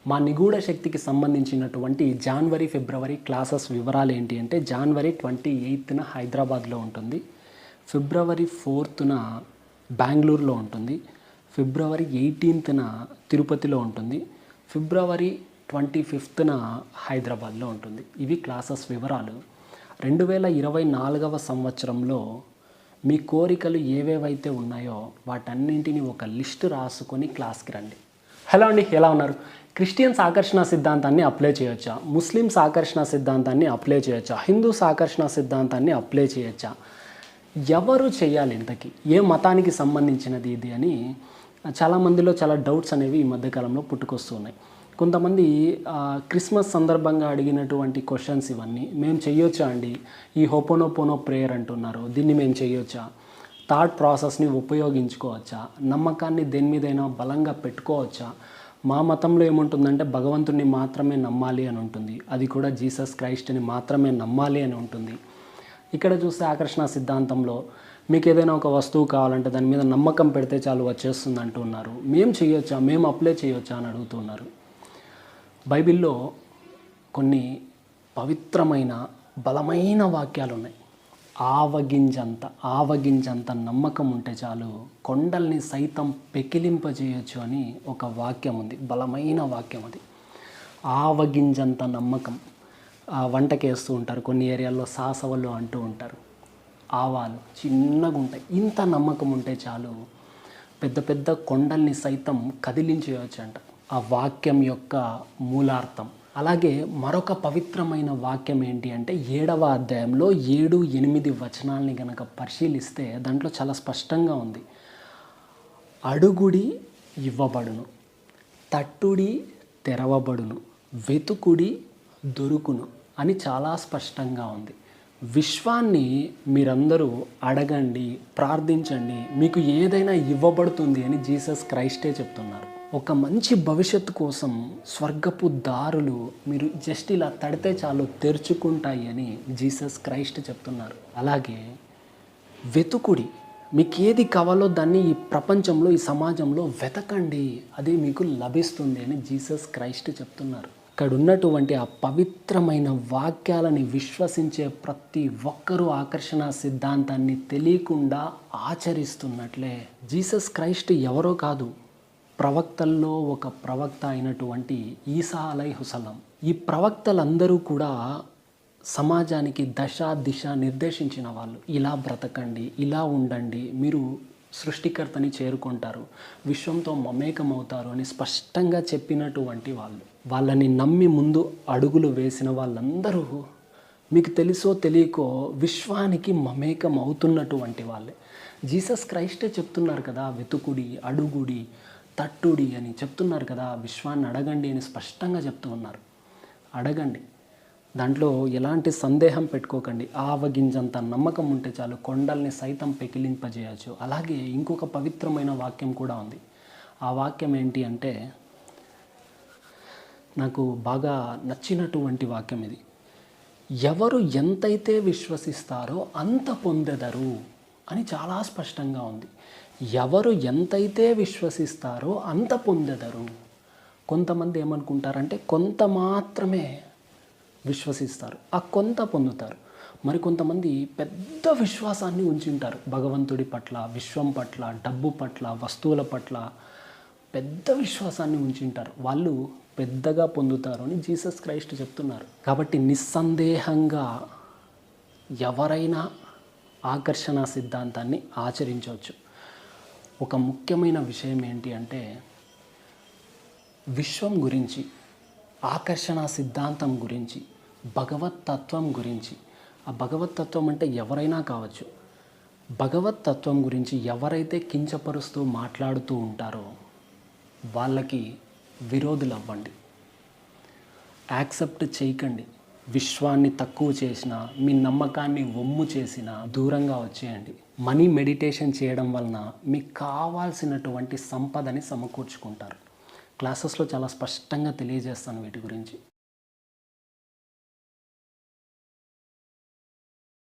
మా నిగూఢ శక్తికి సంబంధించినటువంటి జనవరి, ఫిబ్రవరి క్లాసెస్ వివరాలు ఏంటి అంటే జనవరి 28న హైదరాబాద్లో ఉంటుంది, ఫిబ్రవరి 4న బెంగళూరులో ఉంటుంది, ఫిబ్రవరి 18న తిరుపతిలో ఉంటుంది, ఫిబ్రవరి 25న హైదరాబాద్లో ఉంటుంది. ఇవి క్లాసెస్ వివరాలు. 2024వ సంవత్సరంలో మీ కోరికలు ఏవేవైతే ఉన్నాయో వాటన్నింటినీ ఒక లిస్ట్ రాసుకొని క్లాస్కి రండి. హలో అండి, ఎలా ఉన్నారు? క్రిస్టియన్స్ ఆకర్షణ సిద్ధాంతాన్ని అప్లై చేయొచ్చా? ముస్లిమ్స్ ఆకర్షణ సిద్ధాంతాన్ని అప్లై చేయొచ్చా? హిందూస్ ఆకర్షణ సిద్ధాంతాన్ని అప్లై చేయొచ్చా? ఎవరు చేయాలి? ఇంతకీ ఏ మతానికి సంబంధించినది ఇది అని చాలామందిలో చాలా డౌట్స్ అనేవి ఈ మధ్యకాలంలో పుట్టుకొస్తున్నాయి. కొంతమంది క్రిస్మస్ సందర్భంగా అడిగినటువంటి క్వశ్చన్స్ ఇవన్నీ. మేము చేయొచ్చా అండి? ఈ హోపోనోపోనో ప్రేయర్ అంటున్నారు, దీన్ని మేము చేయొచ్చా? థాట్ ప్రాసెస్ని ఉపయోగించుకోవచ్చా? నమ్మకాన్ని దేని మీదైనా బలంగా పెట్టుకోవచ్చా? మా మతంలో ఏముంటుందంటే భగవంతుడిని మాత్రమే నమ్మాలి అని ఉంటుంది, అది కూడా జీసస్ క్రైస్ట్ని మాత్రమే నమ్మాలి అని ఉంటుంది. ఇక్కడ చూస్తే ఆకర్షణ సిద్ధాంతంలో మీకు ఏదైనా ఒక వస్తువు కావాలంటే దాని మీద నమ్మకం పెడితే చాలు వచ్చేస్తుంది అంటున్నారు. మేము చేయొచ్చా, మేము అప్లై చేయొచ్చా అని అడుగుతున్నారు. బైబిల్లో కొన్ని పవిత్రమైన బలమైన వాక్యాలు ఉన్నాయి. ఆవగింజంత నమ్మకం ఉంటే చాలు కొండల్ని సైతం పెకిలింపజేయచ్చు అని ఒక వాక్యం ఉంది, బలమైన వాక్యం అది. ఆవగింజంత నమ్మకం. వంటకేస్తూ ఉంటారు, కొన్ని ఏరియాల్లో సాసవలు అంటూ ఉంటారు. ఆవాలు చిన్నగా ఉంటాయి. ఇంత నమ్మకం ఉంటే చాలు పెద్ద పెద్ద కొండల్ని సైతం కదిలించేయచ్చు అంట. ఆ వాక్యం యొక్క మూలార్థం. అలాగే మరొక పవిత్రమైన వాక్యం ఏంటి అంటే 7వ అధ్యాయంలో 7, 8 వచనాల్ని కనుక పరిశీలిస్తే దాంట్లో చాలా స్పష్టంగా ఉంది. అడుగుడి ఇవ్వబడును, తట్టుడి తెరవబడును, వెతుకుడి దొరుకును అని చాలా స్పష్టంగా ఉంది. విశ్వాన్ని మీరందరూ అడగండి, ప్రార్థించండి, మీకు ఏదైనా ఇవ్వబడుతుంది అని జీసస్ క్రైస్టే చెప్తున్నారు. ఒక మంచి భవిష్యత్తు కోసం స్వర్గపు దారులు మీరు జస్ట్ ఇలా తడితే చాలు తెరుచుకుంటాయి అని జీసస్ క్రైస్ట్ చెప్తున్నారు. అలాగే వెతుకుడి, మీకు ఏది కావాలో దాన్ని ఈ ప్రపంచంలో, ఈ సమాజంలో వెతకండి, అది మీకు లభిస్తుంది అని జీసస్ క్రైస్ట్ చెప్తున్నారు. ఇక్కడ ఉన్నటువంటి ఆ పవిత్రమైన వాక్యాలని విశ్వసించే ప్రతి ఒక్కరూ ఆకర్షణ సిద్ధాంతాన్ని తెలియకుండా ఆచరిస్తున్నట్లే. జీసస్ క్రైస్ట్ ఎవరో కాదు, ప్రవక్తల్లో ఒక ప్రవక్త అయినటువంటి ఈసా అలైహిస్సలాం. ఈ ప్రవక్తలందరూ కూడా సమాజానికి దశ దిశ నిర్దేశించిన వాళ్ళు. ఇలా బ్రతకండి, ఇలా ఉండండి, మీరు సృష్టికర్తని చేరుకుంటారు, విశ్వంతో మమేకమవుతారు అని స్పష్టంగా చెప్పినటువంటి వాళ్ళు. వాళ్ళని నమ్మి ముందు అడుగులు వేసిన వాళ్ళందరూ మీకు తెలుసో తెలియకో విశ్వానికి మమేకం అవుతున్నటువంటి వాళ్ళే. జీసస్ క్రైస్టే చెప్తున్నారు కదా, వెతుకుడి, అడుగుడి, తట్టుడి అని చెప్తున్నారు కదా. విశ్వాన్ని అడగండి అని స్పష్టంగా చెప్తూ ఉన్నారు. అడగండి, దాంట్లో ఎలాంటి సందేహం పెట్టుకోకండి. ఆవగింజంత నమ్మకం ఉంటే చాలు కొండల్ని సైతం పెకిలింపజేయచ్చు. అలాగే ఇంకొక పవిత్రమైన వాక్యం కూడా ఉంది. ఆ వాక్యం ఏంటి అంటే నాకు బాగా నచ్చినటువంటి వాక్యం ఇది. ఎవరు ఎంతైతే విశ్వసిస్తారో అంత పొందెదరు అని చాలా స్పష్టంగా ఉంది. ఎవరు ఎంతైతే విశ్వసిస్తారో అంత పొందెదరు. కొంతమంది ఏమనుకుంటారంటే కొంత మాత్రమే విశ్వసిస్తారు, ఆ కొంత పొందుతారు. మరి కొంతమంది పెద్ద విశ్వాసాన్ని ఉంచుంటారు భగవంతుడి పట్ల, విశ్వం పట్ల, డబ్బు పట్ల, వస్తువుల పట్ల పెద్ద విశ్వాసాన్ని ఉంచుంటారు. వాళ్ళు పెద్దగా పొందుతారు అని జీసస్ క్రైస్ట్ చెప్తున్నారు. కాబట్టి నిస్సందేహంగా ఎవరైనా ఆకర్షణ సిద్ధాంతాన్ని ఆచరించవచ్చు. ఒక ముఖ్యమైన విషయం ఏంటి అంటే విశ్వం గురించి, ఆకర్షణ సిద్ధాంతం గురించి, భగవత్ తత్వం గురించి. ఆ భగవత్ తత్వం అంటే ఎవరైనా కావచ్చు. భగవత్ తత్వం గురించి ఎవరైతే కించపరుస్తూ మాట్లాడుతూ ఉంటారో వాళ్ళకి విరోధులు అవ్వండి, యాక్సెప్ట్ చేయకండి. విశ్వాన్ని తక్కువ చేసినా, మీ నమ్మకాన్ని వమ్ము చేసినా దూరంగా వచ్చేయండి. మనీ మెడిటేషన్ చేయడం వలన మీకు కావాల్సినటువంటి సంపదని సమకూర్చుకుంటారు. క్లాసెస్లో చాలా స్పష్టంగా తెలియజేస్తాను వీటి గురించి.